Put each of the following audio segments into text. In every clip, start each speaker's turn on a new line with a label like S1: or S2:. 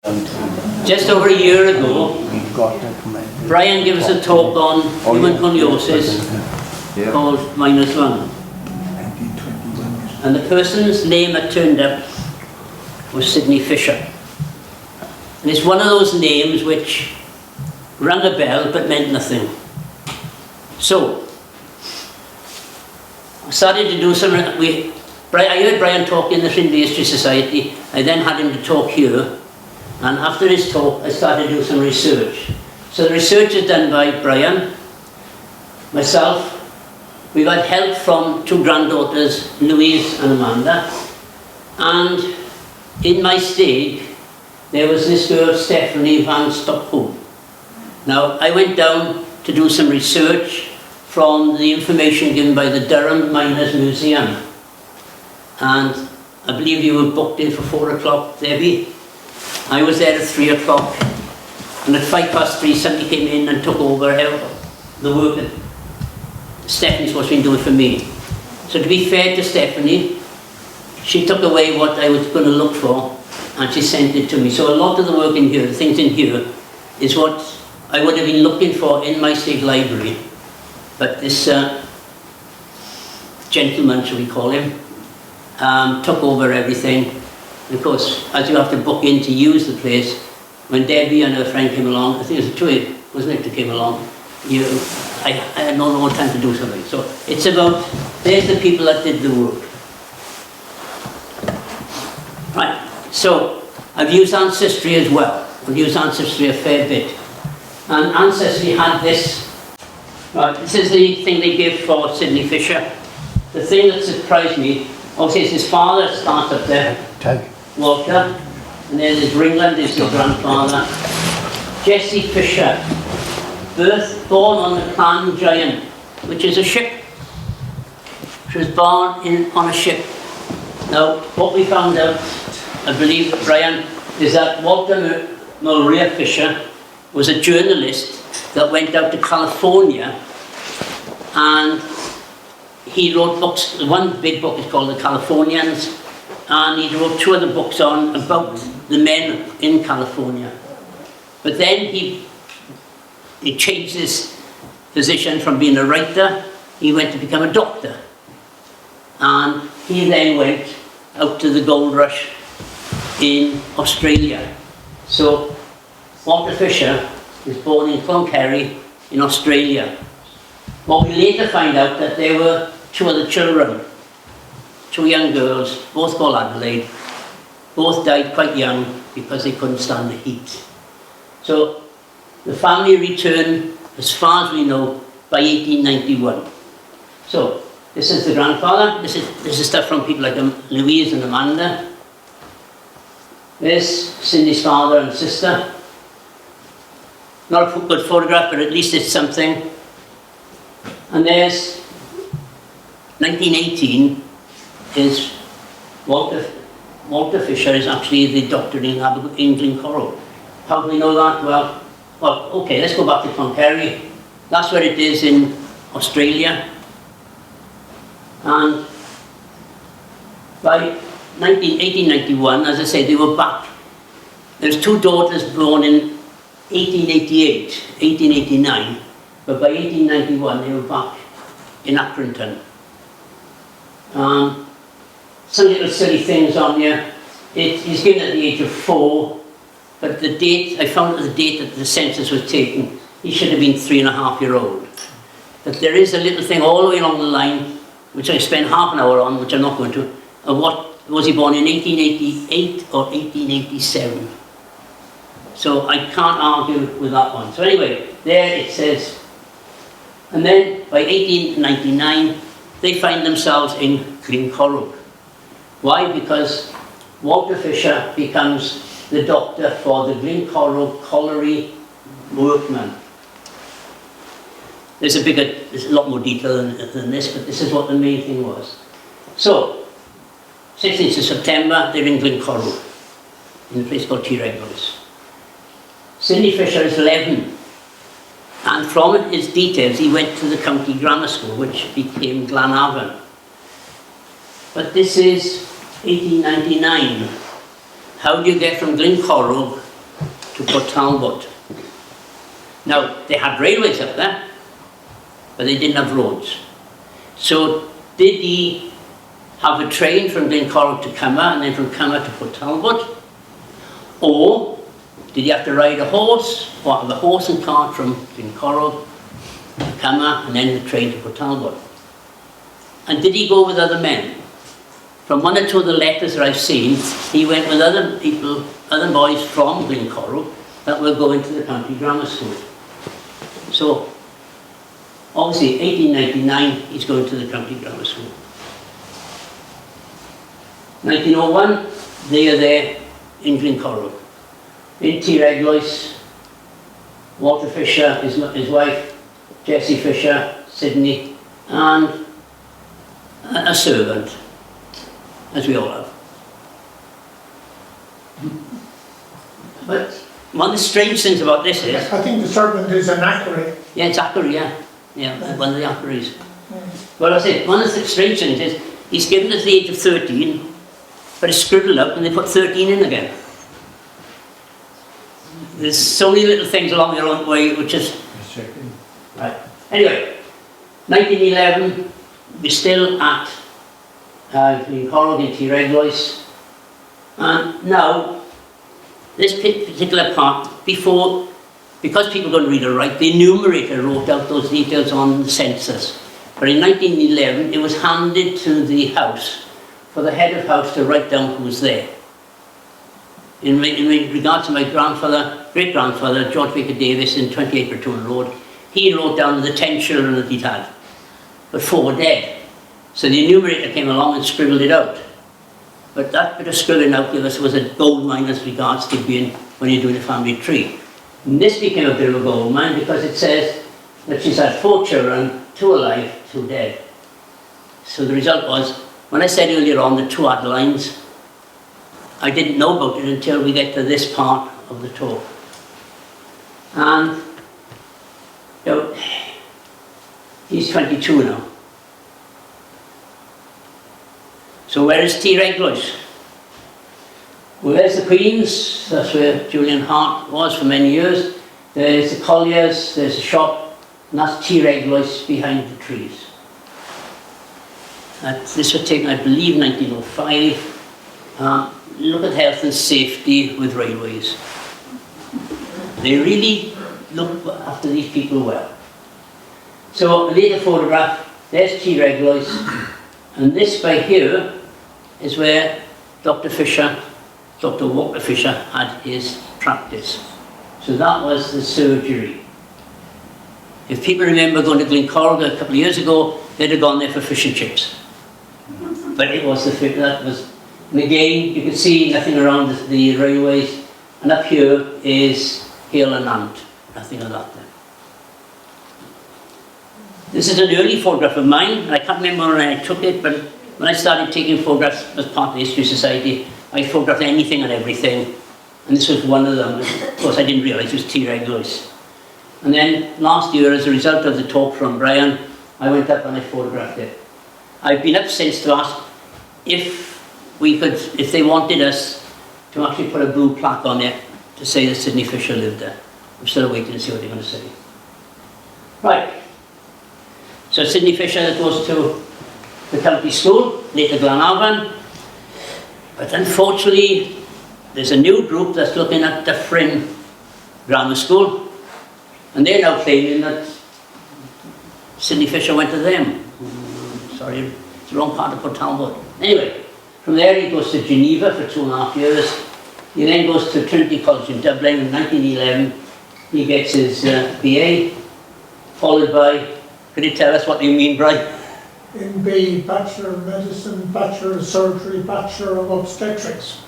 S1: Just over a year ago, Brian gave us a talk on human coniosis called -1. And the person's name that turned up was Sidney Fisher. And it's one of those names which rang a bell but meant nothing. So, I started to do some... I heard Brian talk in the Findlay History Society. I then had him to talk here. And after his talk, I started to do some research. So the research is done by Brian, myself. We've had help from two granddaughters, Louise and Amanda. And in my stake, there was this girl, Stephanie Van Stockholm. Now, I went down to do some research from the information given by the Durham Miners Museum. And I believe you were booked in for 4 o'clock, Debbie. I was there at 3 o'clock, and at 3:05, somebody came in and took over the work that Stephanie's what's been doing for me. So to be fair to Stephanie, she took away what I was going to look for, and she sent it to me. So a lot of the work in here, the things in here, is what I would have been looking for in my state library. But this gentleman, shall we call him, took over everything. Of course, as you have to book in to use the place, when Debbie and her friend came along, I think it was two, wasn't it, that came along, I had no more time to do something. So it's about, there's the people that did the work. Right, so I've used Ancestry as well. I've used Ancestry a fair bit. And Ancestry had this, right, this is the thing they give for Sidney Fisher. The thing that surprised me, obviously it's his father starts up there. Walter, and then there's Ringland, is his grandfather. Jessie Fisher, born on the Clan Giant, which is a ship. She was born on a ship. Now, what we found out, I believe, Brian, is that Walter Maria Fisher was a journalist that went out to California, and he wrote books. One big book is called The Californians, and he wrote 2 other books on about the men in California. But then he changed his position from being a writer. He went to become a doctor. And he then went out to the gold rush in Australia. So Walter Fisher was born in Cloncurry in Australia. What we later find out that there were 2 other children, 2 young girls, both called Adelaide. Both died quite young because they couldn't stand the heat. So the family returned, as far as we know, by 1891. So this is the grandfather. This is stuff from people like Louise and Amanda. There's Cindy's father and sister. Not a good photograph, but at least it's something. And there's 1918 is Walter Fisher is actually the doctor in Glencorrogh. How do we know that? Well, okay, let's go back to Cloncurry. That's where it is in Australia. And by 1891, as I say, they were back. There's 2 daughters born in 1888, 1889, but by 1891 they were back in Accrington. Some little silly things on here. He's given at the age of 4, but the date, I found that the date that the census was taken, he should have been 3.5-year-old. But there is a little thing all the way along the line, which I spent half an hour on, which I'm not going to, of what, was he born in 1888 or 1887? So I can't argue with that one. So anyway, there it says, and then by 1899, they find themselves in Glencorrogh. Why? Because Walter Fisher becomes the doctor for the Glencorrogh Colliery workmen. There's a lot more detail than this, but this is what the main thing was. So, 16th of September, they're in Glencorrogh, in a place called T-Regulus. Sidney Fisher is 11, and from his details, he went to the county grammar school, which became Glenavon. But this is 1899. How do you get from Glencorrogh to Port Talbot. Now, they had railways up there, but they didn't have roads. So, did he have a train from Glencorrog to Cummer and then from Cummer to Port Talbot? Or did he have to ride a horse, or have a horse and cart from Glencorrog to Cummer and then the train to Port Talbot? And did he go with other men? From one or two of the letters that I've seen, he went with other people, other boys from Glencorrog that were going to the country grammar school. So, obviously, 1899, he's going to the country grammar school. 1901, they are there in Glencorrog. In Tireglois, Walter Fisher, his wife, Jessie Fisher, Sydney, and a servant, as we all have. But one of the strange things about this is...
S2: I think the servant is an Ackery.
S1: Yeah, it's Ackery, yeah. Yeah, one of the Ackeries. Well, I say, one of the strange things is, he's given us the age of 13, but it's scribbled out and they put 13 in again. There's so many little things along their own way, which is... Right. Anyway, 1911, we're still at Glencorrog in Tireglois. And now, this particular part, before, because people don't read or write, the enumerator wrote out those details on the census. But in 1911, it was handed to the house for the head of house to write down who was there. In regard to my grandfather, great-grandfather, George Baker Davis, in 28 Bretton Road, he wrote down the 10 children that he'd had, but 4 were dead. So the enumerator came along and scribbled it out. But that bit of scribbling out gave us was a gold mine as regards to being when you're doing a family tree. And this became a bit of a gold mine because it says that she's had 4 children, 2 alive, 2 dead. So the result was, when I said earlier on the 2 Adelines, I didn't know about it until we get to this part of the talk. And, you know, he's 22 now. So where is Tireglois? Well, there's the Queen's, that's where Julian Hart was for many years. There's the Colliers, there's a shop, and that's Tireglois behind the trees. This was taken, I believe, 1905. Look at health and safety with railways. They really look after these people well. So a later photograph, there's Tireglois, and this by here is where Dr. Walter Fisher had his practice. So that was the surgery. If people remember going to Glencorrog a couple of years ago, they'd have gone there for fish and chips. But it was that was, and again, you can see nothing around the railways, and up here is Hill and Nant, nothing of that there. This is an early photograph of mine, and I can't remember when I took it, but when I started taking photographs as part of the History Society, I photographed anything and everything, and this was one of them. Of course, I didn't realise it was Tireglois. And then last year, as a result of the talk from Brian, I went up and I photographed it. I've been up since to ask if they wanted us to actually put a blue plaque on it to say that Sidney Fisher lived there. I'm still waiting to see what they're going to say. Right. So Sidney Fisher goes to the county school, later Glenavon. But unfortunately, there's a new group that's looking at Dyffryn Grammar School. And they're now claiming that Sidney Fisher went to them. Sorry, it's the wrong part of Port Talbot. Anyway, from there he goes to Geneva for 2.5 years. He then goes to Trinity College in Dublin in 1911. He gets his BA, followed by, could you tell us what you mean, Brian?
S2: MB, Bachelor of Medicine, Bachelor of Surgery, Bachelor of Obstetrics.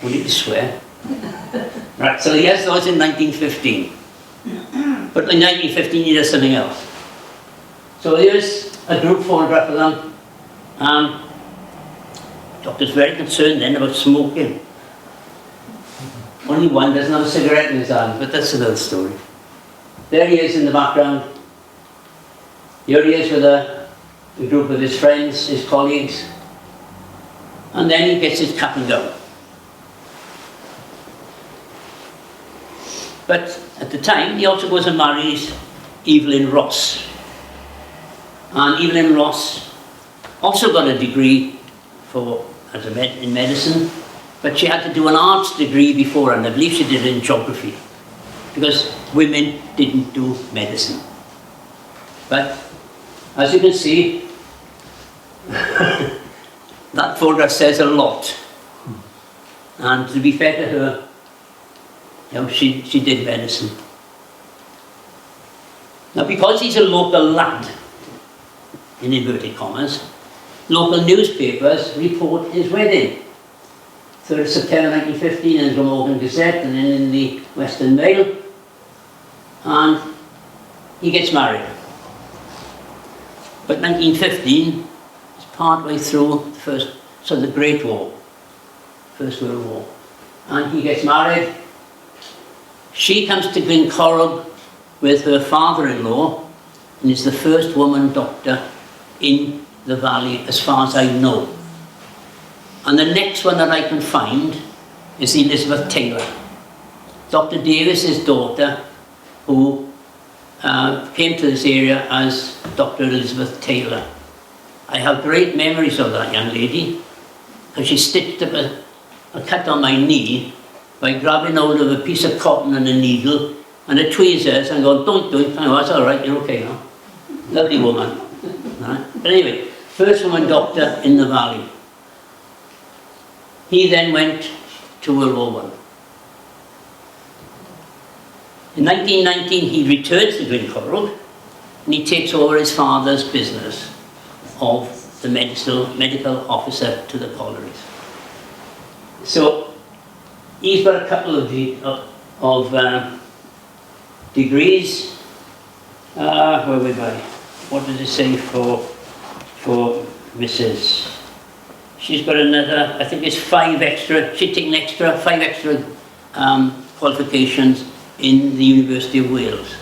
S1: We need to swear. Right, so he has those in 1915. But in 1915 he does something else. So here's a group photograph of them. Doctor's very concerned then about smoking. Only one doesn't have a cigarette in his hand, but that's another story. There he is in the background. Here he is with a group of his friends, his colleagues. And then he gets his cap and gown. But at the time, he also goes and marries Evelyn Ross. And Evelyn Ross also got a degree in medicine, but she had to do an arts degree before, and I believe she did it in geography, because women didn't do medicine. But as you can see, that photograph says a lot. And to be fair to her, you know, she did medicine. Now, because he's a local lad, in inverted commas, local newspapers report his wedding. 3rd of September 1915 in the Glamorgan Gazette and then in the Western Mail. And he gets married. But 1915 is part way through the Great War, First World War. And he gets married. She comes to Glencorrog with her father-in-law and is the first woman doctor in the valley as far as I know. And the next one that I can find is Elizabeth Taylor, Dr. Davis's daughter, who came to this area as Dr. Elizabeth Taylor. I have great memories of that young lady, because she stitched up a cut on my knee by grabbing hold of a piece of cotton and a needle and a tweezers and going, don't do it. Oh, that's all right, you're okay now. Lovely woman. Right? But anyway, first woman doctor in the valley. He then went to World War I. In 1919, he returns to Glencorrog and he takes over his father's business of the medical officer to the collieries. So he's got a couple of degrees. Where we go? What does it say for Mrs.? She's got another, I think it's 5 extra, she's taken 5 extra qualifications in the University of Wales.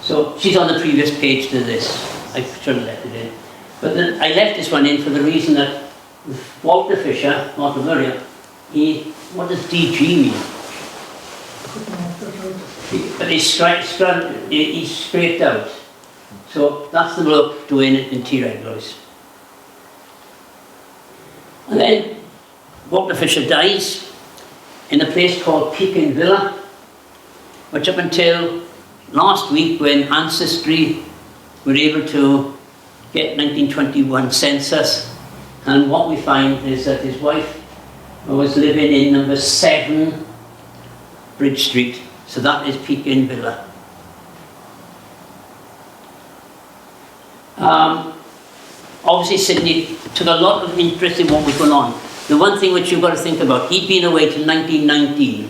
S1: So she's on the previous page to this. I should have left it in. But then I left this one in for the reason that Walter Fisher, Walter Murray, what does DG mean? But he's scraped out. So that's the bloke doing it in T-Reglois. And then Walter Fisher dies in a place called Pekin Villa, which up until last week, when Ancestry were able to get 1921 census, and what we find is that his wife was living in number 7 Bridge Street, so that is Pekin Villa. Obviously Sidney took a lot of interest in what was going on. The one thing which you've got to think about, he'd been away till 1919.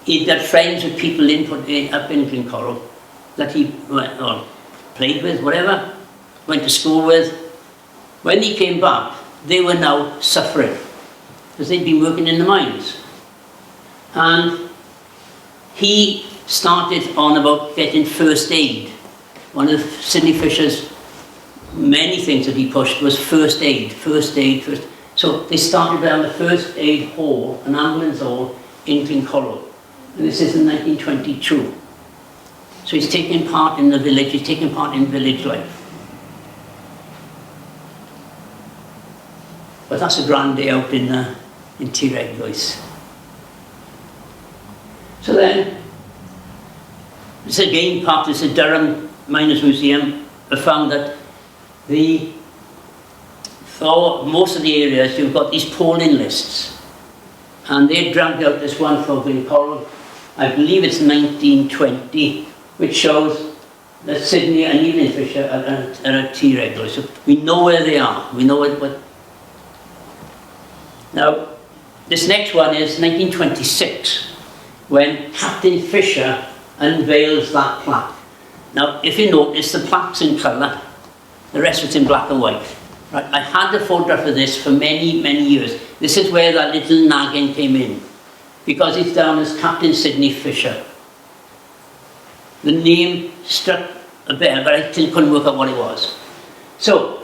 S1: He'd got friends with people up in Glencorrog that he played with, whatever, went to school with. When he came back, they were now suffering because they'd been working in the mines. And he started on about getting first aid. One of Sidney Fisher's many things that he pushed was first aid. So they started down the first aid hall, an ambulance hall in Glencorrog. And this is in 1922. So he's taking part in the village, he's taking part in village life. But that's a grand day out in T-Reglois. So then, this again part of the Durham Miners Museum have found that for most of the areas you've got these polling lists, and they dragged out this one for Glencorrog, I believe it's 1920, which shows that Sidney and Evelyn Fisher are at T-Reglois. So we know where they are, we know what. Now, this next one is 1926, when Captain Fisher unveils that plaque. Now, if you notice, the plaque's in colour, the rest of it's in black and white. Right? I had the photograph of this for many, many years. This is where that little nagging came in, because it's down as Captain Sidney Fisher. The name struck a bell, but I couldn't work out what it was. So,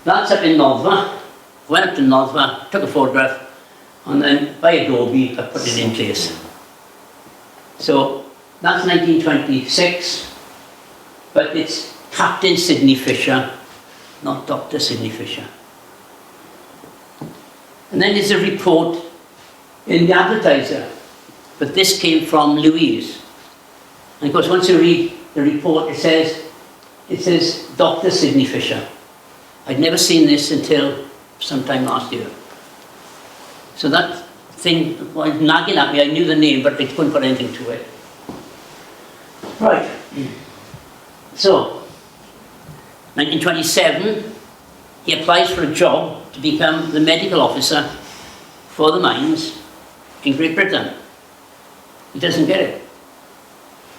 S1: that's up in Noddfa. Went up to Noddfa, took a photograph, and then by Adobe I put it in place. So that's 1926, but it's Captain Sidney Fisher, not Dr. Sidney Fisher. And then there's a report in the Advertiser, but this came from Louise. And of course, once you read the report, it says Dr. Sidney Fisher. I'd never seen this until sometime last year. So that thing was nagging at me. I knew the name, but I couldn't put anything to it. Right. So, 1927, he applies for a job to become the medical officer for the mines in Great Britain. He doesn't get it.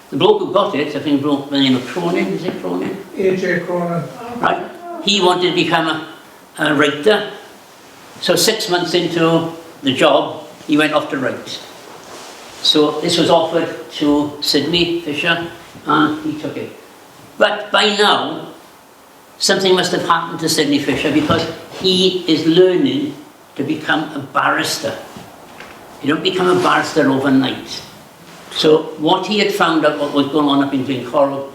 S1: The bloke who got it, I think the bloke by the name of Cronin, is it Cronin?
S2: A.J. Cronin.
S1: Right. He wanted to become a writer. So 6 months into the job, he went off to write. So this was offered to Sidney Fisher, and he took it. But by now, something must have happened to Sidney Fisher, because he is learning to become a barrister. You don't become a barrister overnight. So what he had found out what was going on up in Glencorrell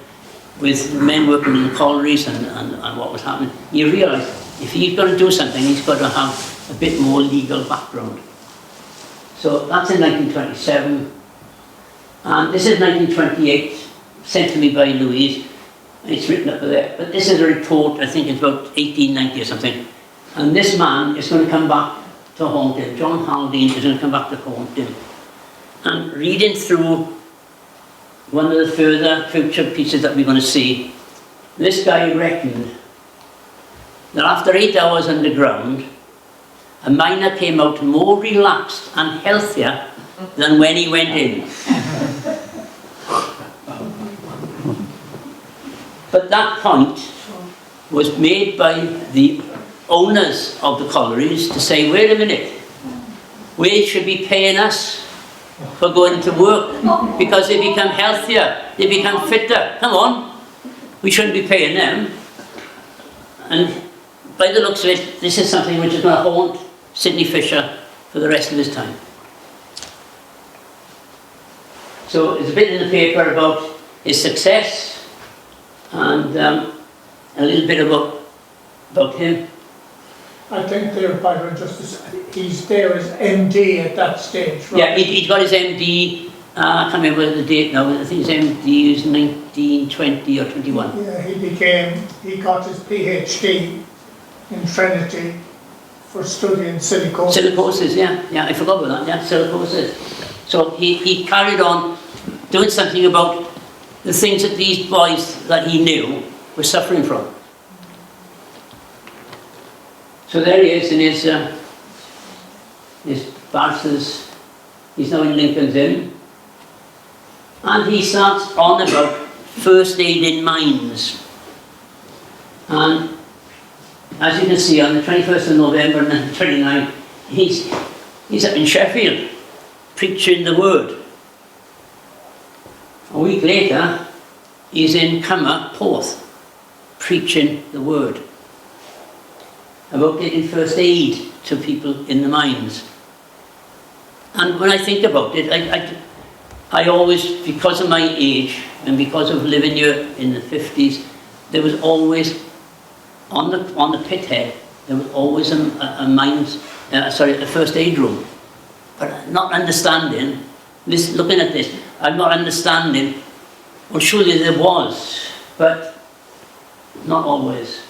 S1: with men working in the collieries and what was happening, he realised if he's going to do something, he's got to have a bit more legal background. So that's in 1927. And this is 1928, sent to me by Louise. It's written up there. But this is a report, I think it's about 1890 or something. And this man is going to come back to haunt him. John Haldane is going to come back to haunt him. And reading through one of the further future pieces that we're going to see, this guy reckoned that after 8 hours underground, a miner came out more relaxed and healthier than when he went in. But that point was made by the owners of the collieries to say, wait a minute, we should be paying us for going to work because they become healthier, they become fitter. Come on, we shouldn't be paying them. And by the looks of it, this is something which is going to haunt Sidney Fisher for the rest of his time. So there's a bit in the paper about his success and a little bit about him.
S2: I think there, Byron, he's there as MD at that stage, right?
S1: Yeah, he's got his MD, I can't remember the date now, I think his MD is 1920 or 21.
S2: Yeah, he got his PhD in Trinity for studying silicosis.
S1: Silicosis, yeah, I forgot about that, yeah, silicosis. So he carried on doing something about the things that these boys that he knew were suffering from. So there he is in his bachelor's, he's now in Lincoln's Inn. And he starts on about first aid in mines. And as you can see, on the 21st of November 1929, he's up in Sheffield, preaching the word. A week later, he's in Cummer, Porth, preaching the word about getting first aid to people in the mines. And when I think about it, I always, because of my age and because of living here in the 50s, there was always, on the pit head, there was always a first aid room. But not understanding, looking at this, I'm not understanding, well surely there was, but not always.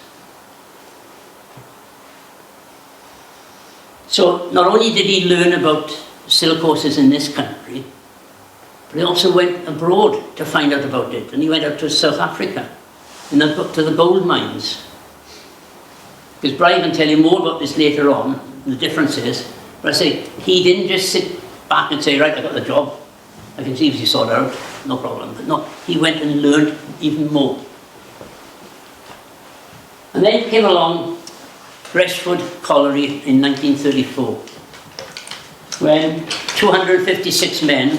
S1: So not only did he learn about silicosis in this country, but he also went abroad to find out about it. And he went out to South Africa, and to the gold mines. Because Brian can tell you more about this later on, the differences. But I say, he didn't just sit back and say, right, I got the job. I can see if you sort it out, no problem. But no, he went and learned even more. And then came along Breshford Colliery in 1934, when 256 men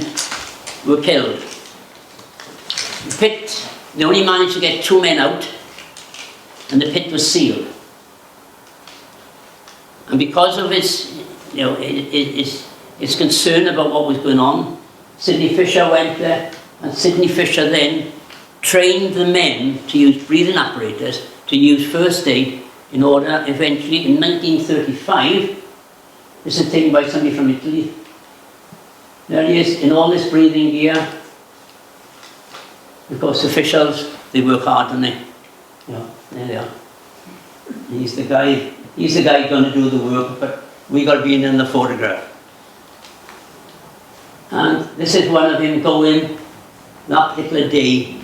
S1: were killed. The pit, they only managed to get 2 men out, and the pit was sealed. And because of his concern about what was going on, Sidney Fisher went there, and Sidney Fisher then trained the men to use breathing apparatus, to use first aid, in order eventually in 1935, this is taken by somebody from Italy. There he is in all this breathing gear. Of course, officials, they work hard, don't they? You know, there they are. He's the guy going to do the work, but we got to be in the photograph. And this is one of him going that particular day.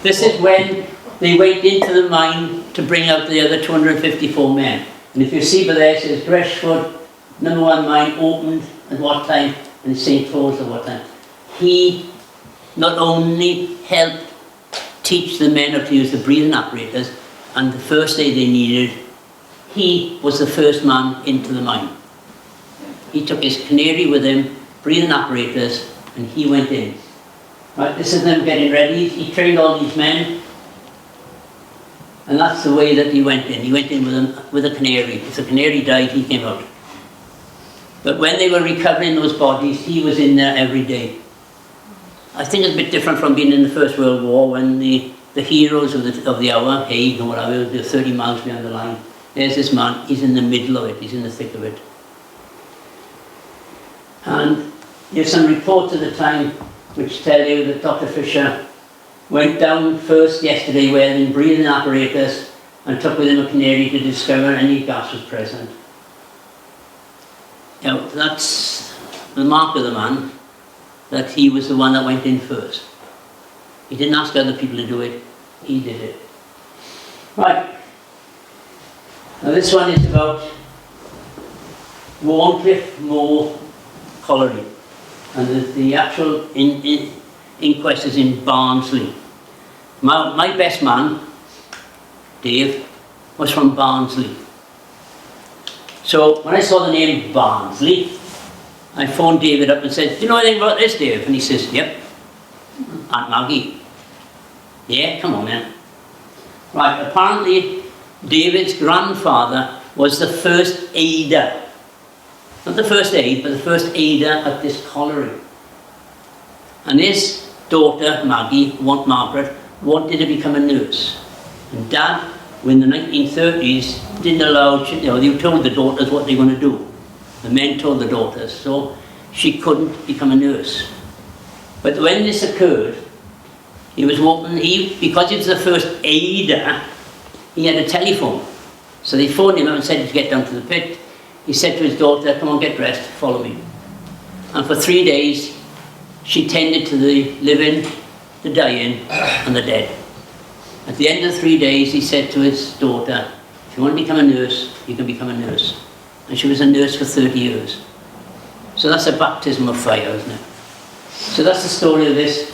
S1: This is when they went into the mine to bring out the other 254 men. And if you see by there, it says Greshford, #1 mine opened at what time and St. Closed at what time. He not only helped teach the men how to use the breathing apparatus and the first aid they needed, he was the first man into the mine. He took his canary with him, breathing apparatus, and he went in. Right, this is them getting ready. He trained all these men, and that's the way that he went in. He went in with a canary. If the canary died, he came out. But when they were recovering those bodies, he was in there every day. I think it's a bit different from being in the First World War, when the heroes of the hour, Haig or whatever, they're 30 miles behind the line. There's this man, he's in the middle of it, he's in the thick of it. And there's some reports at the time which tell you that Dr. Fisher went down first yesterday wearing breathing apparatus and took with him a canary to discover any gas was present. Now, that's the mark of the man, that he was the one that went in first. He didn't ask other people to do it, he did it. Right. Now this one is about Warncliffe Moor Colliery, and the actual inquest is in Barnsley. My best man, Dave, was from Barnsley. So when I saw the name Barnsley, I phoned David up and said, "Do you know anything about this, Dave?" And he says, "Yep, Aunt Maggie." "Yeah, come on then." Right, apparently David's grandfather was the first aider. Not the first aid, but the first aider at this colliery. And his daughter, Maggie, Margaret, wanted to become a nurse. And Dad, in the 1930s, didn't allow, they told the daughters what they were going to do. The men told the daughters, so she couldn't become a nurse. But when this occurred, because he was the first aider, he had a telephone. So they phoned him up and said to get down to the pit. He said to his daughter, "Come on, get dressed, follow me." And for 3 days, she tended to the living, the dying, and the dead. At the end of 3 days, he said to his daughter, "If you want to become a nurse, you can become a nurse." And she was a nurse for 30 years. So that's a baptism of fire, isn't it? So that's the story of this.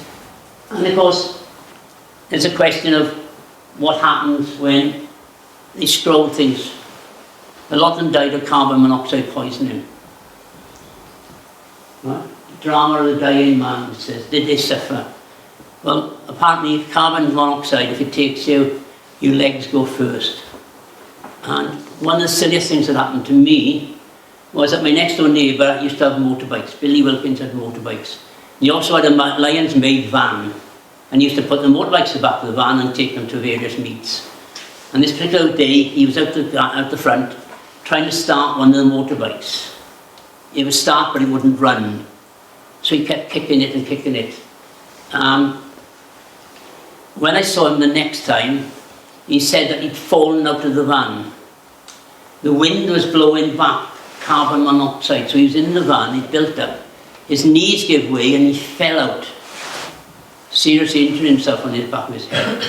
S1: And of course, there's a question of what happens when they scroll things. A lot of them died of carbon monoxide poisoning. Right? The drama of the dying man says, did they suffer? Well, apparently carbon monoxide, if it takes you, your legs go first. And one of the silliest things that happened to me was that my next door neighbour used to have motorbikes. Billy Wilkins had motorbikes. He also had a Lions made van, and he used to put the motorbikes in the back of the van and take them to various meets. And this particular day, he was out the front trying to start one of the motorbikes. It would start, but it wouldn't run. So he kept kicking it and kicking it. When I saw him the next time, he said that he'd fallen out of the van. The wind was blowing back carbon monoxide, so he was in the van, he built up. His knees gave way and he fell out. Seriously injured himself on his back of his head.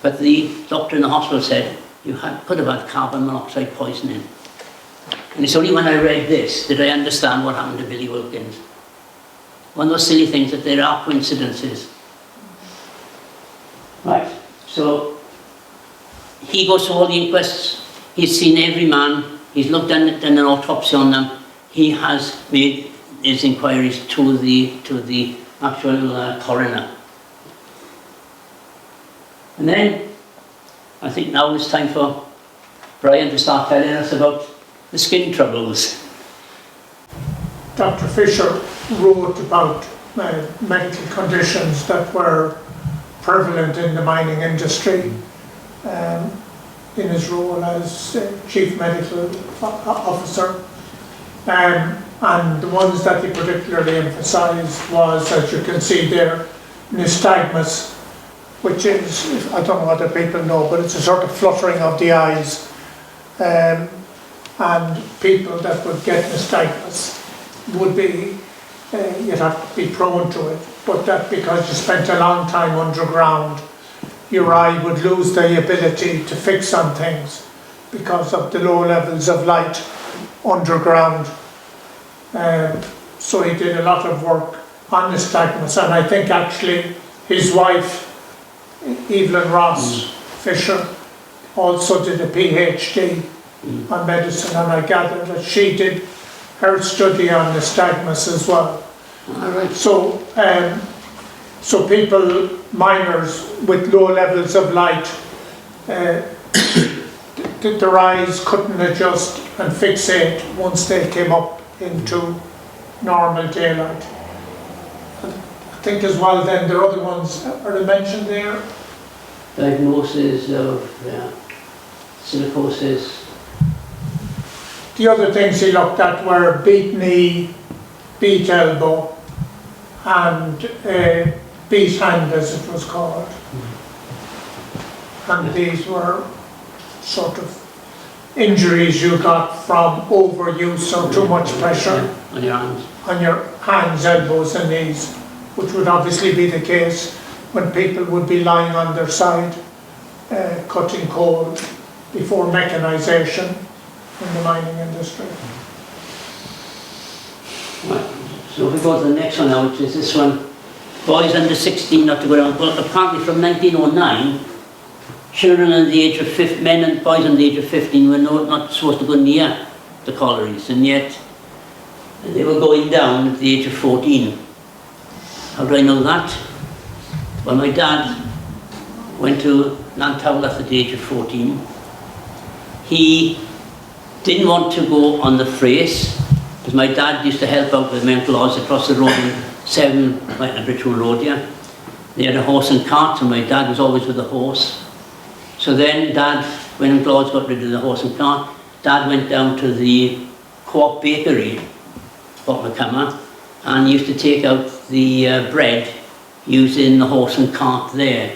S1: But the doctor in the hospital said, you could have had carbon monoxide poisoning. And it's only when I read this did I understand what happened to Billy Wilkins. One of those silly things that there are coincidences. Right, so he goes to all the inquests, he's seen every man, he's done an autopsy on them, he has made his inquiries to the actual coroner. And then, I think now it's time for Brian to start telling us about the skin troubles.
S2: Dr. Fisher wrote about medical conditions that were prevalent in the mining industry in his role as Chief Medical Officer. And the ones that he particularly emphasised was, as you can see there, nystagmus, which is, I don't know whether people know, but it's a sort of fluttering of the eyes. And people that would get nystagmus would be, you'd have to be prone to it, but that because you spent a long time underground, your eye would lose the ability to fix on things because of the low levels of light underground. So he did a lot of work on nystagmus, and I think actually his wife, Evelyn Ross Fisher, also did a PhD on medicine, and I gather that she did her study on nystagmus as well.
S1: Alright.
S2: So, so people, miners with low levels of light, their eyes couldn't adjust and fixate once they came up into normal daylight. I think as well then there are other ones, are they mentioned there?
S1: Diagnosis of silicosis.
S2: The other things he looked at were beat knee, beat elbow, and beat hand, as it was called. And these were sort of injuries you got from overuse or too much pressure
S1: On your hands.
S2: on your hands, elbows and knees, which would obviously be the case when people would be lying on their side, cutting coal before mechanisation in the mining industry.
S1: Right. So if we go to the next one now, which is this one, boys under 16 not to go down. Well, apparently from 1909, children under the age of 15, men and boys under the age of 15 were not supposed to go near the collieries, and yet they were going down at the age of 14. How do I know that? Well, my dad went to Lantowleth at the age of 14. He didn't want to go on the Frace, because my dad used to help out with Mount Laws across the road in 7, right at Bridgewood Road, yeah. They had a horse and cart, and my dad was always with the horse. So then Dad, when Mount Laws got rid of the horse and cart, Dad went down to the Co-op bakery, Portmacummer, and used to take out the bread using the horse and cart there.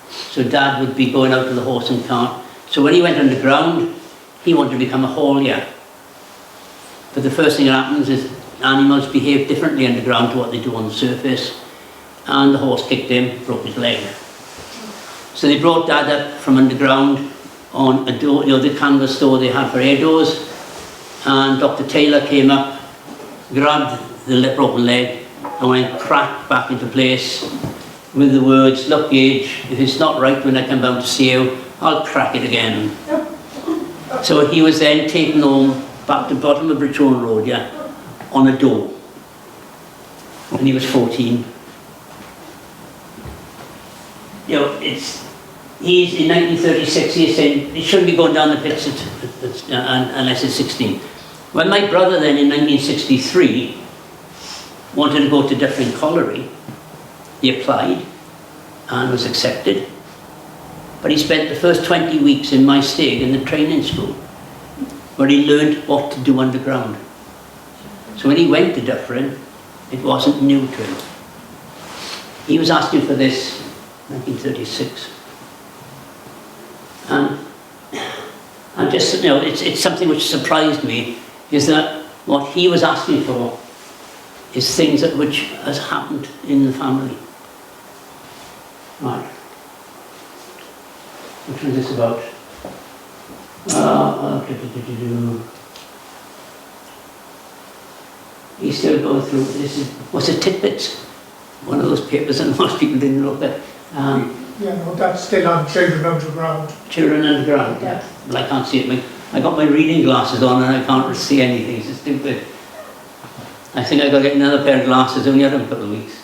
S1: So Dad would be going out to the horse and cart. So when he went underground, he wanted to become a haulier. But the first thing that happens is animals behave differently underground to what they do on the surface. And the horse kicked him, broke his leg. So they brought Dad up from underground on a door, the canvas door they had for air doors. And Dr. Taylor came up, grabbed the broken leg, and went crack back into place with the words, "Look, Gage, if it's not right when I come down to see you, I'll crack it again." So he was then taken home back to bottom of Bridgewood Road, yeah, on a door when he was 14. You know, he's in 1936, he's saying he shouldn't be going down the pits unless it's 16. When my brother then in 1963 wanted to go to Dyffryn Colliery, he applied and was accepted. But he spent the first 20 weeks in my stag in the training school, where he learned what to do underground. So when he went to Dyffryn, it wasn't new to him. He was asking for this in 1936. And just, you know, it's something which surprised me, is that what he was asking for is things that which has happened in the family. Right. Which was this about? He's still going through this. What's it, Tidbits? One of those papers that most people didn't look at.
S2: Yeah, no, that's still on Children Underground.
S1: Children Underground, yeah. Well, I can't see it. I got my reading glasses on and I can't see anything. It's stupid. I think I got to get another pair of glasses. Only had them a couple of weeks.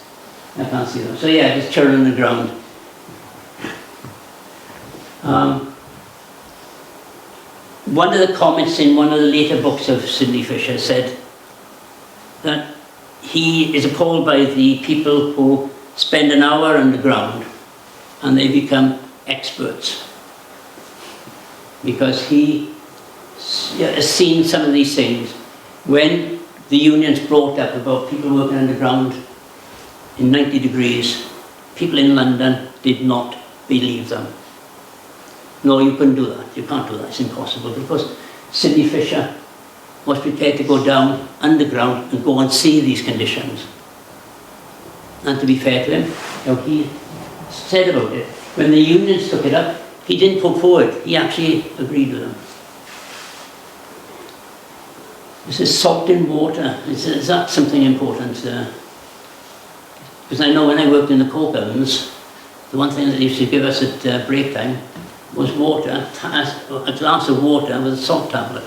S1: I can't see them. So yeah, it's Children Underground. One of the comments in one of the later books of Sidney Fisher said that he is appalled by the people who spend an hour underground and they become experts. Because he has seen some of these things. When the unions brought up about people working underground in 90 degrees, people in London did not believe them. No, you couldn't do that. You can't do that. It's impossible. Because Sidney Fisher was prepared to go down underground and go and see these conditions. And to be fair to him, he said about it. When the unions took it up, he didn't put forward. He actually agreed with them. This is salt in water. Is that something important? Because I know when I worked in the coke ovens, the one thing that they used to give us at break time was water, a glass of water with a salt tablet.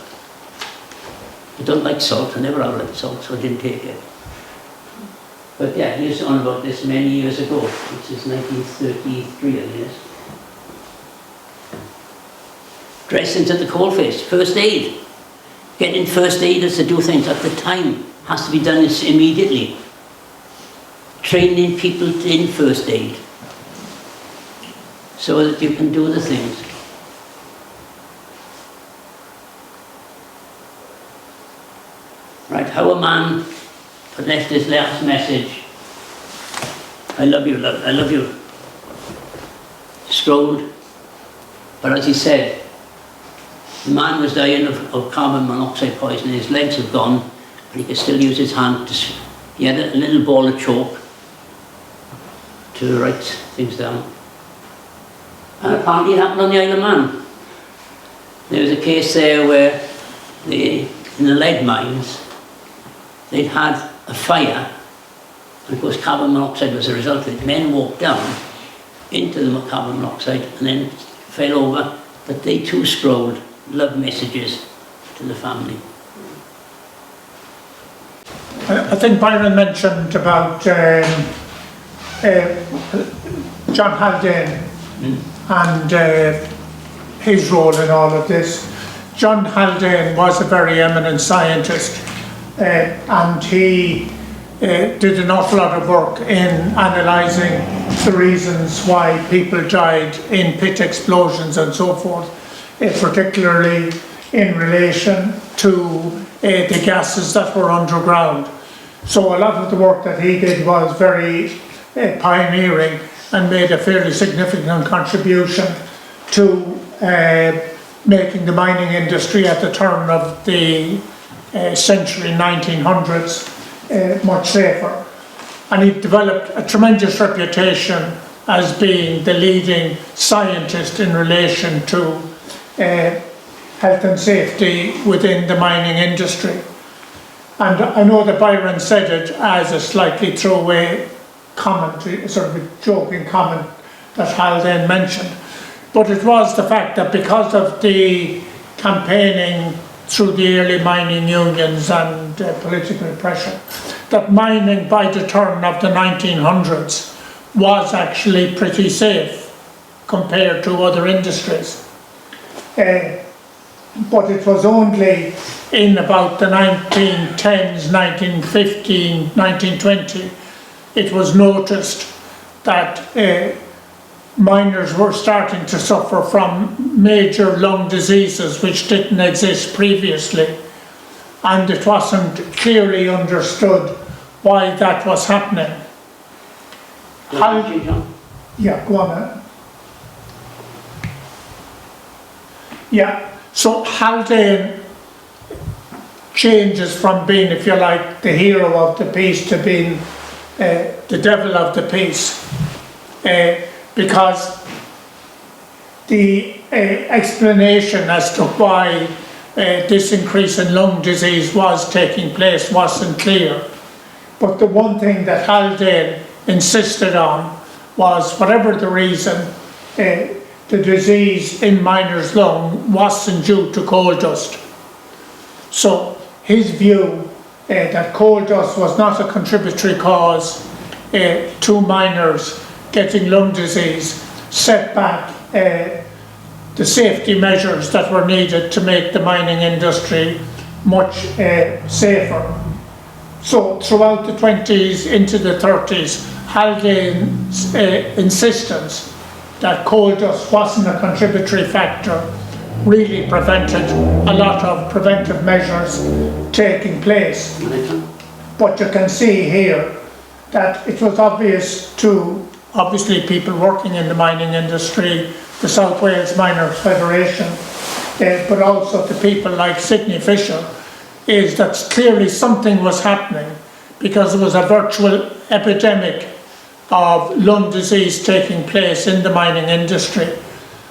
S1: I don't like salt, I never have liked salt, so I didn't take it. But yeah, he was on about this many years ago, which is 1933, I guess. Dress into the coalface, first aid. Getting first aiders to do things at the time has to be done immediately. Training people in first aid so that you can do the things. Right, how a man left his last message. I love you, love, I love you. Strolled, but as he said, the man was dying of carbon monoxide poisoning. His legs had gone, but he could still use his hand. He had a little ball of chalk to write things down. And apparently it happened on the Isle of Man. There was a case there where in the lead mines, they'd had a fire, and of course carbon monoxide was a result of it. Men walked down into the carbon monoxide and then fell over, but they too scrolled love messages to the family.
S2: I think Byron mentioned about John Haldane and his role in all of this. John Haldane was a very eminent scientist, and he did an awful lot of work in analysing the reasons why people died in pit explosions and so forth, particularly in relation to the gases that were underground. So a lot of the work that he did was very pioneering and made a fairly significant contribution to making the mining industry at the turn of the century 1900s much safer. And he developed a tremendous reputation as being the leading scientist in relation to health and safety within the mining industry. And I know that Byron said it as a slightly throwaway comment, sort of a joking comment that Haldane mentioned, but it was the fact that because of the campaigning through the early mining unions and political pressure, that mining by the turn of the 1900s was actually pretty safe compared to other industries. But it was only in about the 1910s, 1915, 1920, it was noticed that miners were starting to suffer from major lung diseases which didn't exist previously, and it wasn't clearly understood why that was happening. Yeah, go on. Yeah, so Haldane changes from being, if you like, the hero of the piece to being the devil of the piece, because the explanation as to why this increase in lung disease was taking place wasn't clear. But the one thing that Haldane insisted on was, whatever the reason, the disease in miners' lung wasn't due to coal dust. So his view that coal dust was not a contributory cause to miners getting lung disease set back the safety measures that were needed to make the mining industry much safer. So throughout the 20s into the 30s, Haldane's insistence that coal dust wasn't a contributory factor really prevented a lot of preventive measures taking place. But you can see here that it was obvious to obviously people working in the mining industry, the South Wales Miners Federation, but also to people like Sidney Fisher, is that clearly something was happening, because there was a virtual epidemic of lung disease taking place in the mining industry.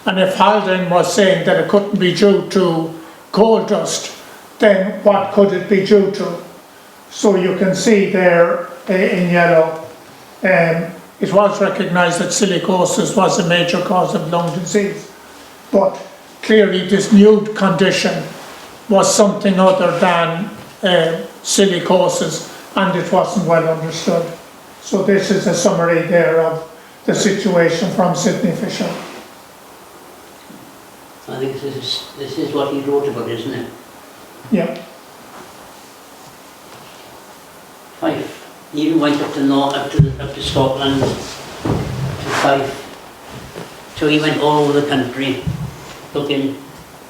S2: And if Haldane was saying that it couldn't be due to coal dust, then what could it be due to? So you can see there in yellow, it was recognised that silicosis was a major cause of lung disease. But clearly this new condition was something other than silicosis, and it wasn't well understood. So this is a summary there of the situation from Sidney Fisher.
S1: I think this is what he wrote about, isn't it?
S2: Yeah.
S1: Fife. He even went up to North, up to Scotland, to Fife. So he went all over the country looking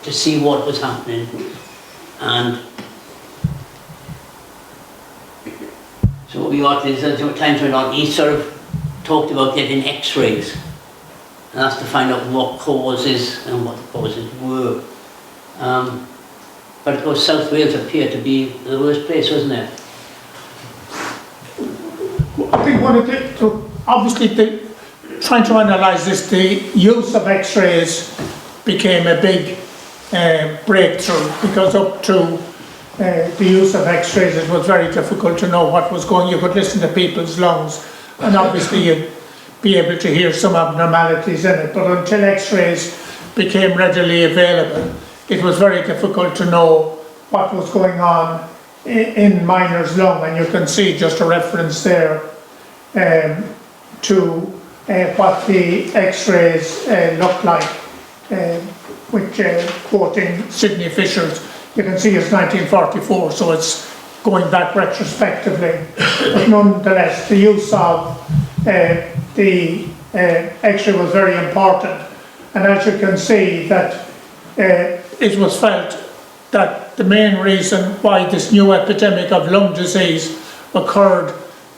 S1: to see what was happening. And so what we got is, at times went on, he sort of talked about getting x-rays. And that's to find out what causes and what the causes were. But of course South Wales appeared to be the worst place, wasn't it?
S2: I think one of obviously trying to analyse this, the use of x-rays became a big breakthrough, because up to the use of x-rays it was very difficult to know what was going on. You could listen to people's lungs and obviously you'd be able to hear some abnormalities in it, but until x-rays became readily available, it was very difficult to know what was going on in miner's lung. And you can see just a reference there to what the x-rays look like, which quoting Sidney Fisher's, you can see it's 1944, so it's going back retrospectively. But nonetheless, the use of the x-ray was very important. And as you can see, that it was felt that the main reason why this new epidemic of lung disease occurred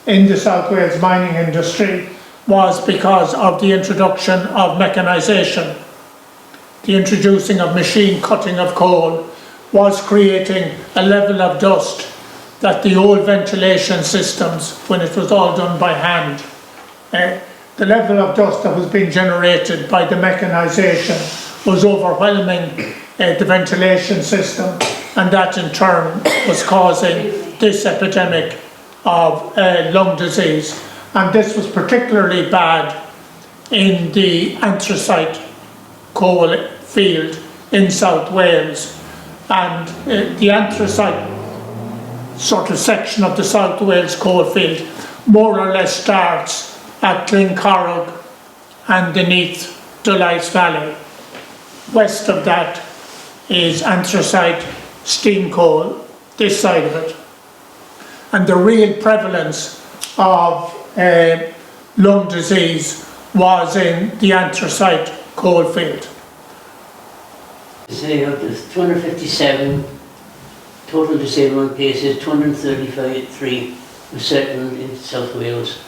S2: in the South Wales mining industry was because of the introduction of mechanisation. The introducing of machine cutting of coal was creating a level of dust that the old ventilation systems, when it was all done by hand, the level of dust that was being generated by the mechanisation was overwhelming the ventilation system, and that in turn was causing this epidemic of lung disease. And this was particularly bad in the anthracite coal field in South Wales. And the anthracite sort of section of the South Wales coal field more or less starts at Glencorrog and beneath Dulais Valley. West of that is anthracite steam coal, this side of it. And the real prevalence of lung disease was in the anthracite coal field.
S1: Say there's 257 total disablement cases, 233 were settled in South Wales.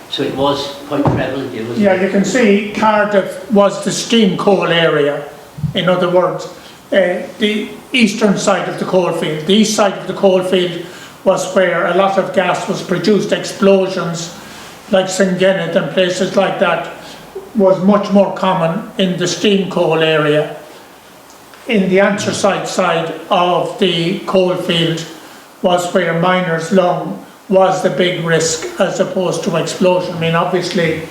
S1: So it was quite prevalent here, wasn't it?
S2: Yeah, you can see Cardiff was the steam coal area. In other words, the eastern side of the coal field. The east side of the coal field was where a lot of gas was produced. Explosions like Saint-Geneth and places like that was much more common in the steam coal area. In the anthracite side of the coal field was where miners' lung was the big risk as opposed to explosion. I mean, obviously,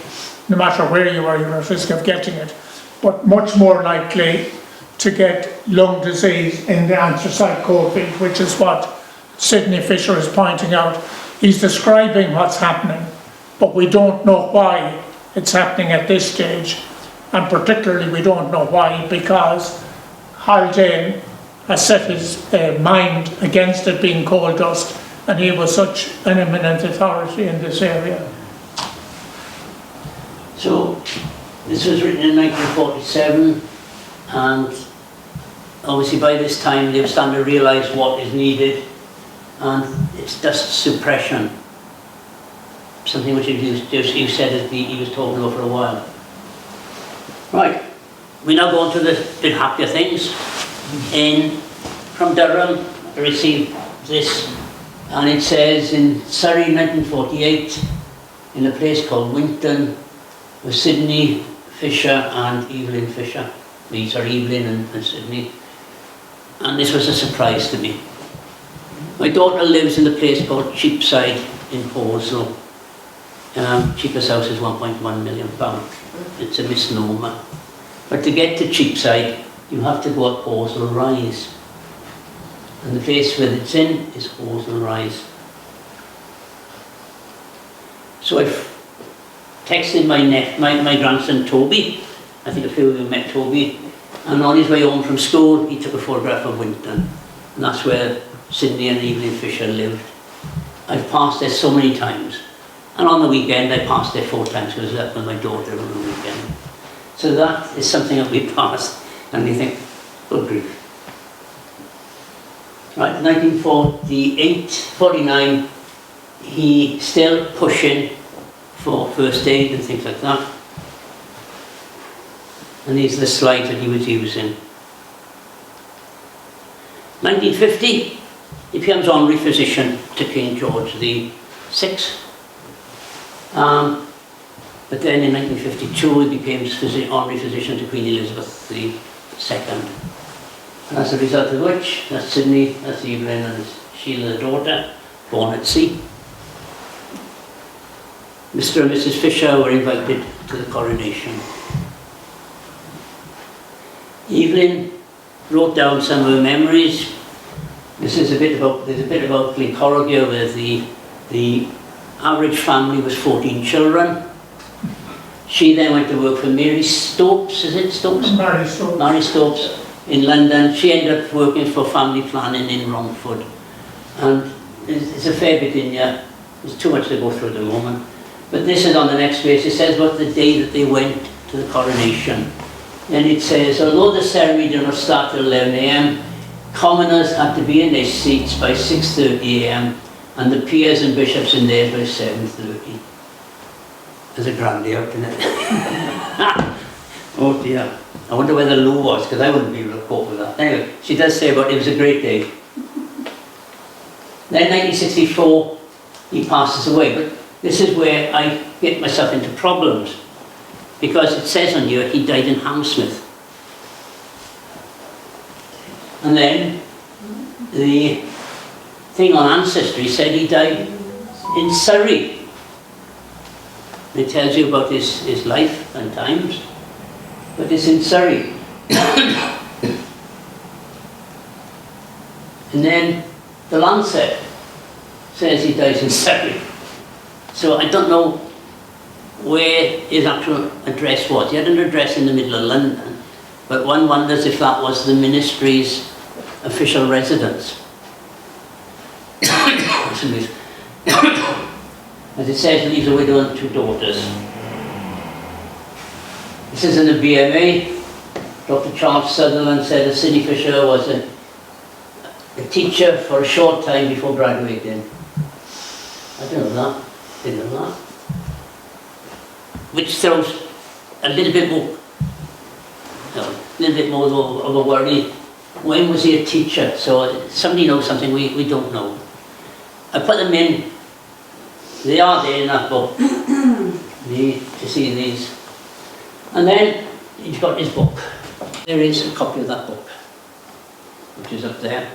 S2: no matter where you are, you're at risk of getting it, but much more likely to get lung disease in the anthracite coal field, which is what Sidney Fisher is pointing out. He's describing what's happening, but we don't know why it's happening at this stage, and particularly we don't know why because Haldane has set his mind against it being coal dust, and he was such an eminent authority in this area.
S1: So, this was written in 1947, and obviously by this time they were starting to realise what is needed, and it's dust suppression. Something which you said that he was talking about for a while. Right, we now go on to the bit happier things. From Durham, I received this, and it says in Surrey 1948, in a place called Winton, with Sidney Fisher and Evelyn Fisher. These are Evelyn and Sidney. And this was a surprise to me. My daughter lives in a place called Cheapside in Horsell. Cheapest house is £1.1 million. It's a misnomer. But to get to Cheapside, you have to go up Horsell Rise. And the place where it's in is Horsell Rise. So I've texted my grandson Toby. I think a few of you met Toby. And on his way home from school, he took a photograph of Winton. And that's where Sidney and Evelyn Fisher lived. I've passed there so many times. And on the weekend, I passed there 4 times because I was up with my daughter on the weekend. So that is something that we passed, and we think, oh grief. Right, 1948, 49, he still pushing for first aid and things like that. And these are the slides that he was using. 1950, he becomes honorary physician to King George VI. But then in 1952 he became honorary physician to Queen Elizabeth II. And as a result of which, that's Sidney, that's Evelyn, and Sheila, the daughter, born at sea. Mr. and Mrs. Fisher were invited to the coronation. Evelyn wrote down some of her memories. There's a bit about Glencorroghill where the average family was 14 children. She then went to work for Mary Stopes, is it Stopes?
S2: Mary Stopes.
S1: Mary Stopes in London. She ended up working for family planning in Romford. And there's a fair bit in here. There's too much to go through at the moment. But this is on the next page. It says about the day that they went to the coronation. And it says, although the ceremony did not start at 11 AM, commoners had to be in their seats by 6:30 AM and the peers and bishops in theirs by 7:30. There's a grand day out, isn't it? Oh dear. I wonder where the Lou was, because I wouldn't be able to cope with that. Anyway, she does say about it was a great day. Then 1964, he passes away. But this is where I get myself into problems. Because it says on here, he died in Hammersmith. And then, the thing on Ancestry said he died in Surrey. It tells you about his life and times, but it's in Surrey. And then, the Lancet says he dies in Surrey. So I don't know where his actual address was. He had an address in the middle of London, but one wonders if that was the ministry's official residence. As it says, he leaves a widow and 2 daughters. This is in the BMA. Dr. Charles Sutherland said that Sidney Fisher was a teacher for a short time before graduating. I didn't know that. Didn't know that. Which throws a little bit more of a worry. When was he a teacher? So somebody knows something we don't know. I put them in. They are there in that book. You see these. And then he's got his book. There is a copy of that book, which is up there.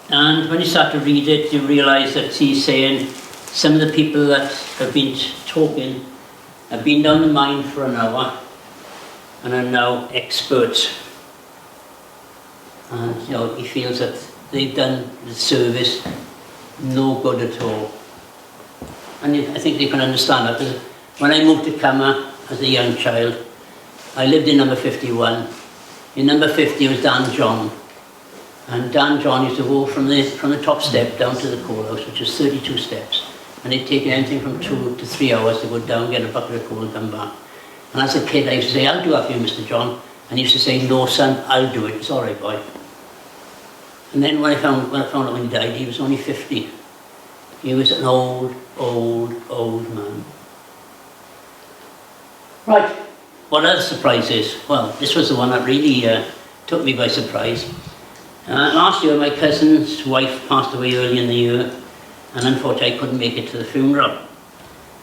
S1: And when you start to read it, you realise that he's saying some of the people that have been talking have been down the mine for an hour and are now experts. And he feels that they've done the service no good at all. And I think you can understand that. Because when I moved to Cama as a young child, I lived in number 51. In number 50 was Dan John. And Dan John used to go from the top step down to the coal house, which is 32 steps. And it'd take anything from 2 to 3 hours to go down, get a bucket of coal and come back. And as a kid I used to say, I'll do it for you, Mr. John. And he used to say, no son, I'll do it, it's all right, boy. And then when I found out when he died, he was only 50. He was an old man. Right, what other surprises? Well, this was the one that really took me by surprise. Last year my cousin's wife passed away early in the year, and unfortunately I couldn't make it to the funeral.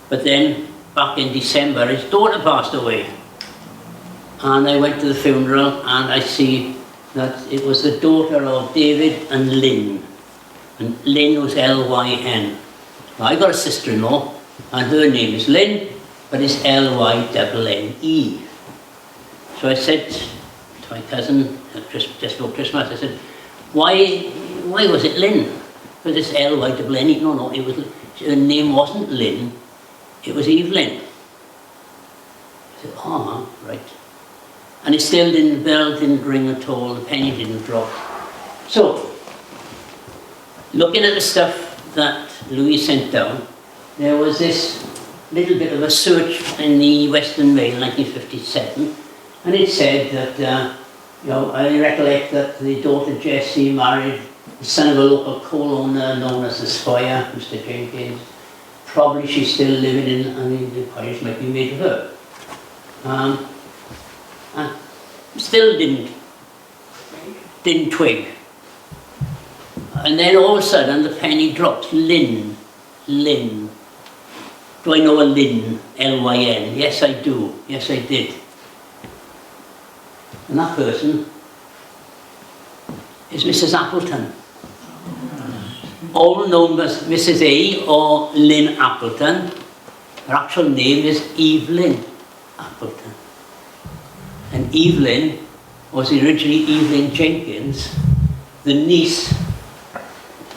S1: But then, back in December, his daughter passed away. And I went to the funeral and I see that it was the daughter of David and Lynn. And Lynn was L-Y-N. Now, I got a sister-in-law, and her name is Lynn, but it's L-Y-N-N-E. So I said to my cousin, just before Christmas, I said, why was it Lynn? Because it's L-Y-N-N-E. No, her name wasn't Lynn, it was Evelyn. I said, oh, right. And it still didn't, the bell didn't ring at all, the penny didn't drop. So, looking at the stuff that Louis sent down, there was this little bit of a search in the Western Mail, 1957, and it said that, I recollect that the daughter Jessie married the son of a local coal owner known as the Squire, Mr. Jenkins. Probably she's still living in, and the inquiries might be made of her. And still didn't twig. And then all of a sudden the penny drops. Lynn. Do I know a Lynn? L-Y-N. Yes, I do. Yes, I did. And that person is Mrs. Appleton. All known as Mrs. A or Lynn Appleton. Her actual name is Evelyn Appleton. And Evelyn was originally Evelyn Jenkins, the niece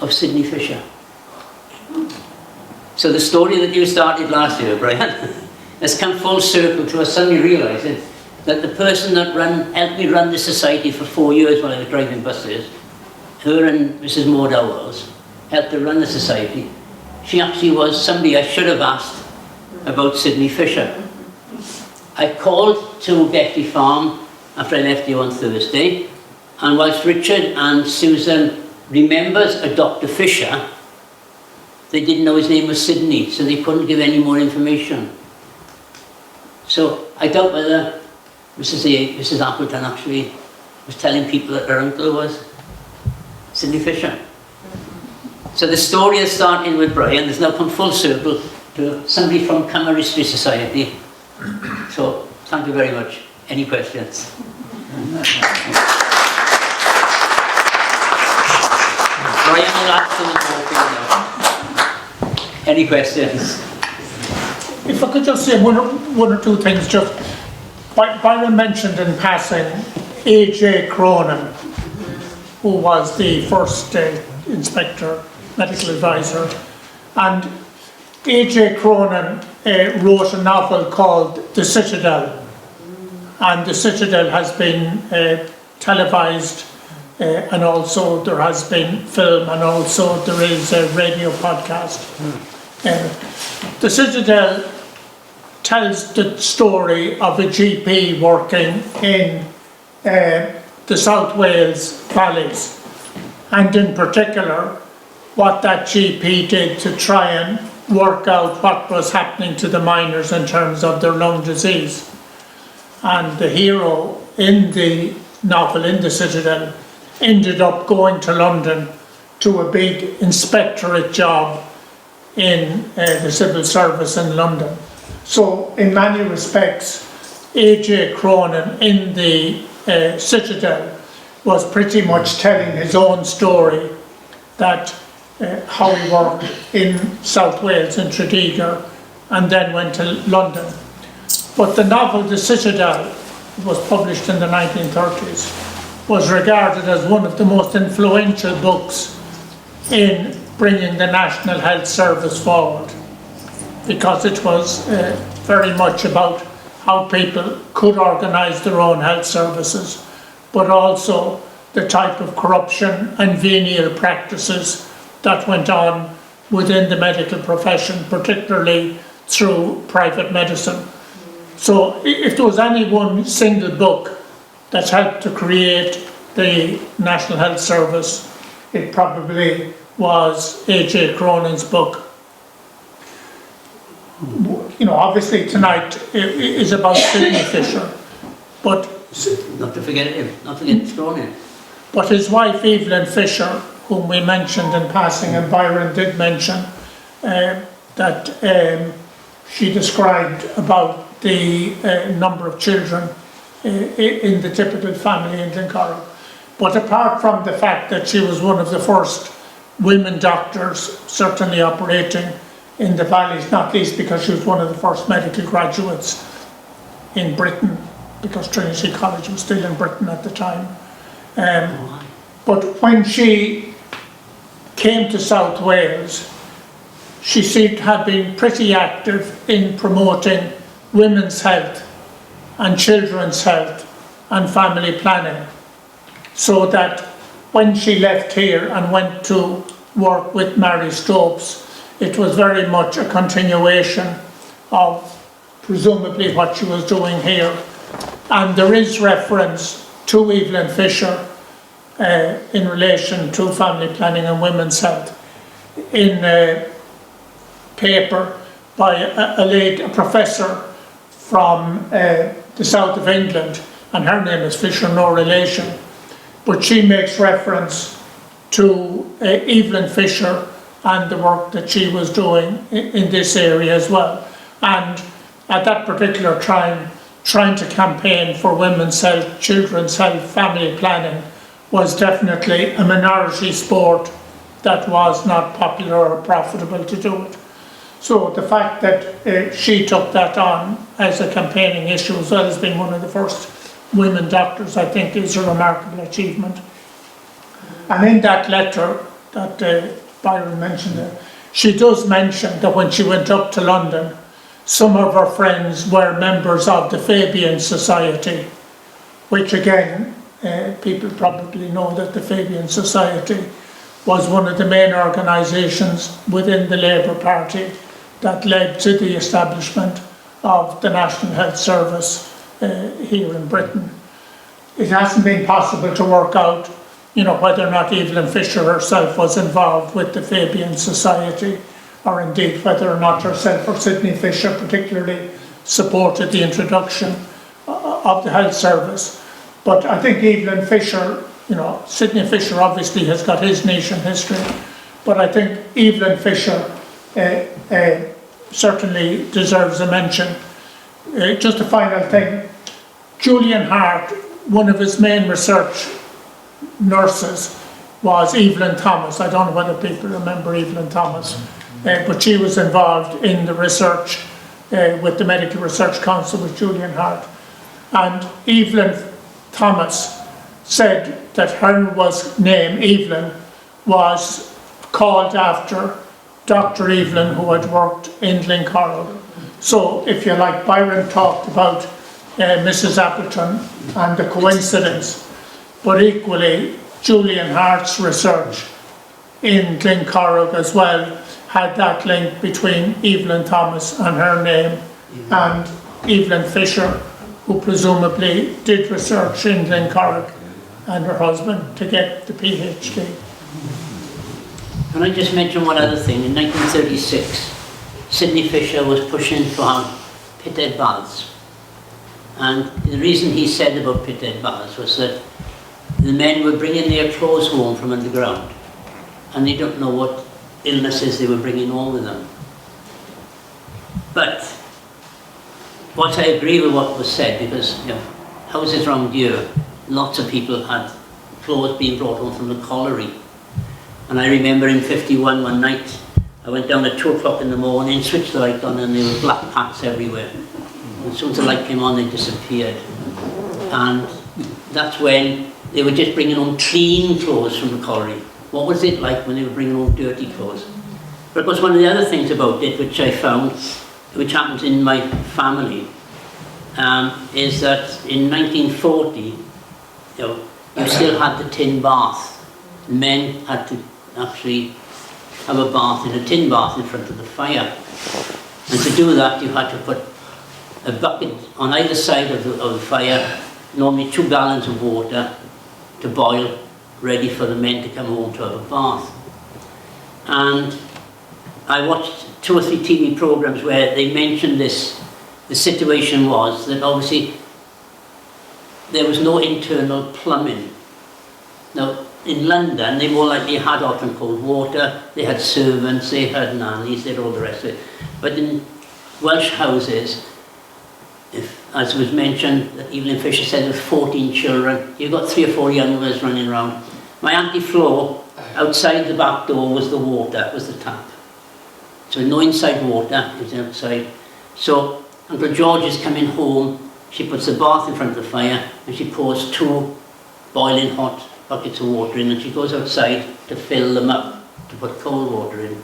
S1: of Sidney Fisher. So the story that you started last year, Brian, has come full circle to us suddenly realising that the person that helped me run the society for 4 years while I was driving buses, her and Mrs. Maud Owls, helped to run the society. She actually was somebody I should have asked about Sidney Fisher. I called to Beckley Farm after I left you on Thursday, and whilst Richard and Susan remembers a Dr. Fisher, they didn't know his name was Sidney, so they couldn't give any more information. So I doubt whether Mrs. Appleton actually was telling people that her uncle was Sidney Fisher. So the story is starting with Brian, has now come full circle to somebody from Cummer History Society. So, thank you very much. Any questions? Brian will answer them all for you now. Any questions?
S2: If I could just say one or two things, just Byron mentioned in passing A.J. Cronin, who was the first inspector, medical advisor, and A.J. Cronin wrote a novel called The Citadel, and The Citadel has been televised, and also there has been film, and also there is a radio podcast. The Citadel tells the story of a GP working in the South Wales valleys, and in particular what that GP did to try and work out what was happening to the miners in terms of their lung disease. And the hero in the novel, in The Citadel, ended up going to London to a big inspectorate job in the civil service in London. So in many respects, A.J. Cronin in the Citadel was pretty much telling his own story, that how he worked in South Wales, in Tredegar, and then went to London. But the novel The Citadel, was published in the 1930s, was regarded as one of the most influential books in bringing the National Health Service forward, because it was very much about how people could organise their own health services, but also the type of corruption and venial practices that went on within the medical profession, particularly through private medicine. So if there was any one single book that's helped to create the National Health Service, it probably was A.J. Cronin's book. You know, obviously tonight is about Sidney Fisher, but
S1: Not to forget Cronin.
S2: but his wife Evelyn Fisher, whom we mentioned in passing, and Byron did mention, that she described about the number of children in the typical family in Glencorrigh. But apart from the fact that she was one of the first women doctors certainly operating in the valleys, not least because she was one of the first medical graduates in Britain, because Trinity College was still in Britain at the time. But when she came to South Wales, she seemed to have been pretty active in promoting women's health and children's health and family planning, so that when she left here and went to work with Mary Stopes, it was very much a continuation of presumably what she was doing here. And there is reference to Evelyn Fisher in relation to family planning and women's health in a paper by a professor from the south of England, and her name is Fisher, no relation, but she makes reference to Evelyn Fisher and the work that she was doing in this area as well. And at that particular time, trying to campaign for women's health, children's health, family planning was definitely a minority sport that was not popular or profitable to do it. So the fact that she took that on as a campaigning issue, as well as being one of the first women doctors, I think is a remarkable achievement. And in that letter that Byron mentioned there, she does mention that when she went up to London, some of her friends were members of the Fabian Society, which again, people probably know that the Fabian Society was one of the main organisations within the Labour Party that led to the establishment of the National Health Service here in Britain. It hasn't been possible to work out, you know, whether or not Evelyn Fisher herself was involved with the Fabian Society, or indeed whether or not herself or Sidney Fisher particularly supported the introduction of the health service. But I think Evelyn Fisher, you know, Sidney Fisher obviously has got his niche in history, but I think Evelyn Fisher certainly deserves a mention. Just a final thing, Julian Hart, one of his main research nurses was Evelyn Thomas. I don't know whether people remember Evelyn Thomas, but she was involved in the research with the Medical Research Council with Julian Hart. And Evelyn Thomas said that her name, Evelyn, was called after Dr. Evelyn, who had worked in Glencorrigh. So, if you like, Byron talked about Mrs. Appleton and the coincidence, but equally, Julian Hart's research in Glencorrigh as well had that link between Evelyn Thomas and her name, and Evelyn Fisher, who presumably did research in Glencorrigh, and her husband to get the PhD.
S1: Can I just mention one other thing? In 1936, Sidney Fisher was pushing for pitted baths. And the reason he said about pitted baths was that the men were bringing their clothes home from underground, and they don't know what illnesses they were bringing home with them. But what I agree with what was said, because, you know, houses around here, lots of people had clothes being brought home from the colliery. And I remember in 51 one night, I went down at 2 o'clock in the morning, switched the light on, and there were black pats everywhere. And as soon as the light came on, they disappeared. And that's when they were just bringing home clean clothes from the colliery. What was it like when they were bringing home dirty clothes? But of course, one of the other things about it, which I found, which happens in my family, is that in 1940, you know, you still had the tin bath. Men had to actually have a bath in a tin bath in front of the fire. And to do that, you had to put a bucket on either side of the fire, normally 2 gallons of water to boil, ready for the men to come home to have a bath. And I watched 2 or 3 TV programs where they mentioned this. The situation was that obviously there was no internal plumbing. Now, in London, they more likely had hot and cold water, they had servants, they had nannies, they had all the rest of it. But in Welsh houses, as was mentioned, Evelyn Fisher said there was 14 children, you've got 3 or 4 young ones running around. My Auntie Flo, outside the back door was the water, was the tap. So no inside water, it was outside. So Uncle George is coming home, she puts the bath in front of the fire and she pours 2 boiling hot buckets of water in, and she goes outside to fill them up, to put cold water in.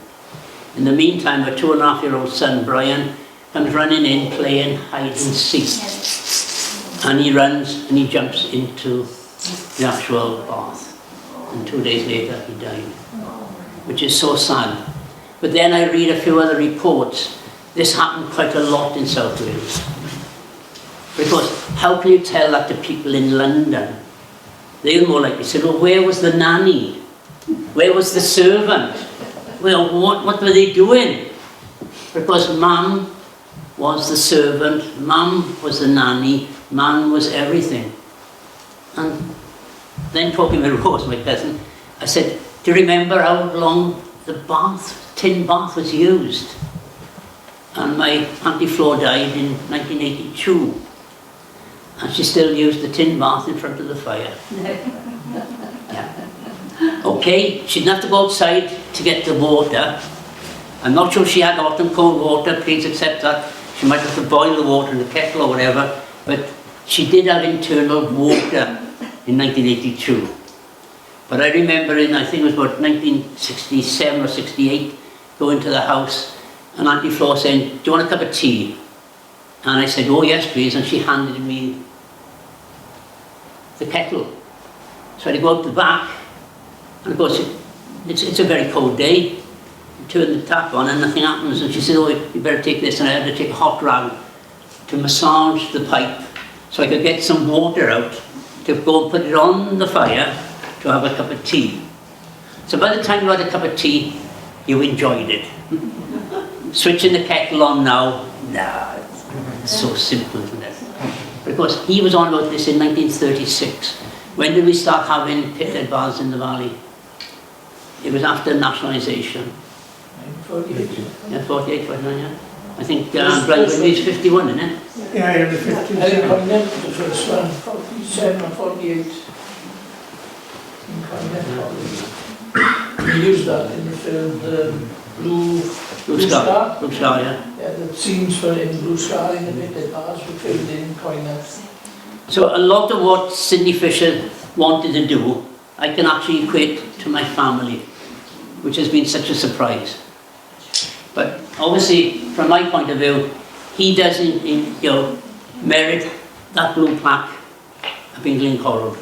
S1: In the meantime, her 2.5-year-old son, Brian, comes running in playing hide and seek. And he runs and he jumps into the actual bath. And 2 days later, he died, which is so sad. But then I read a few other reports. This happened quite a lot in South Wales. Because how can you tell that to people in London? They're more likely to say, well, where was the nanny? Where was the servant? Well, what were they doing? Because mum was the servant, mum was the nanny, mum was everything. And then talking with Rose, my cousin, I said, do you remember how long the tin bath was used? And my Auntie Flo died in 1982. And she still used the tin bath in front of the fire. Yeah. Okay, she didn't have to go outside to get the water. I'm not sure she had hot and cold water, please accept that. She might have to boil the water in the kettle or whatever, but she did have internal water in 1982. But I remember in, I think it was about 1967 or 68, going to the house and Auntie Flo saying, do you want a cup of tea? And I said, oh yes please, and she handed me the kettle. So I go out the back, and of course it's a very cold day. You turn the tap on and nothing happens, and she said, oh, you better take this, and I had to take a hot rag to massage the pipe so I could get some water out to go and put it on the fire to have a cup of tea. So by the time you had a cup of tea, you enjoyed it. Switching the kettle on now, nah, it's so simple, isn't it? Because he was on about this in 1936. When did we start having pitted baths in the valley? It was after nationalisation.
S3: 48.
S1: Yeah, 48, 49, yeah. I think Brian is 51, isn't it?
S2: Yeah, you're the 50s.
S3: I think Coinnet was the first one, 47 or 48. In Coinnet, we used that in the film, Blue Star.
S1: Blue Star, yeah.
S3: Yeah, the scenes for in Blue Star in the pitted bars were filmed in Coinnet.
S1: So a lot of what Sidney Fisher wanted to do, I can actually equate to my family, which has been such a surprise. But obviously, from my point of view, he doesn't, merit that blue plaque of being Glencorrell.